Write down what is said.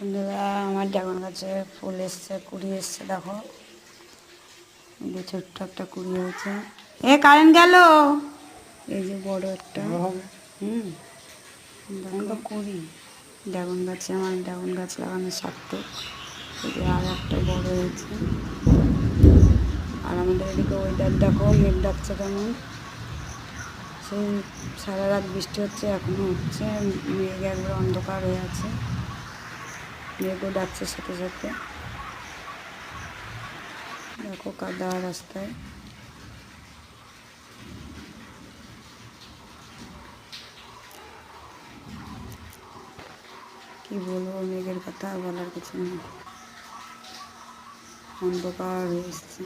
বন্ধুরা, আমার ড্রাগন গাছে ফুল এসছে, কুড়ি এসছে। দেখো, এই যে ছোট্ট একটা কুড়ি হয়েছে। কারেন্ট গেল। এই যে বড় একটা, দেখো কুড়ি ড্রাগন গাছে। আমার ড্রাগন গাছ লাগানো সার্থক। এই যে আর একটা বড় হয়েছে। আর আমাদের এদিকে ওয়েদার দেখো, মেঘ ডাকছে কেমন। সেই সারা রাত বৃষ্টি হচ্ছে, এখনো হচ্ছে। মেঘ একবার অন্ধকার হয়ে আছে, মেঘও ডাকছে সাথে সাথে। দেখো কাদা রাস্তায়। কি বলবো, মেঘের কথা বলার কিছু নেই, অন্ধকার হয়ে এসছে।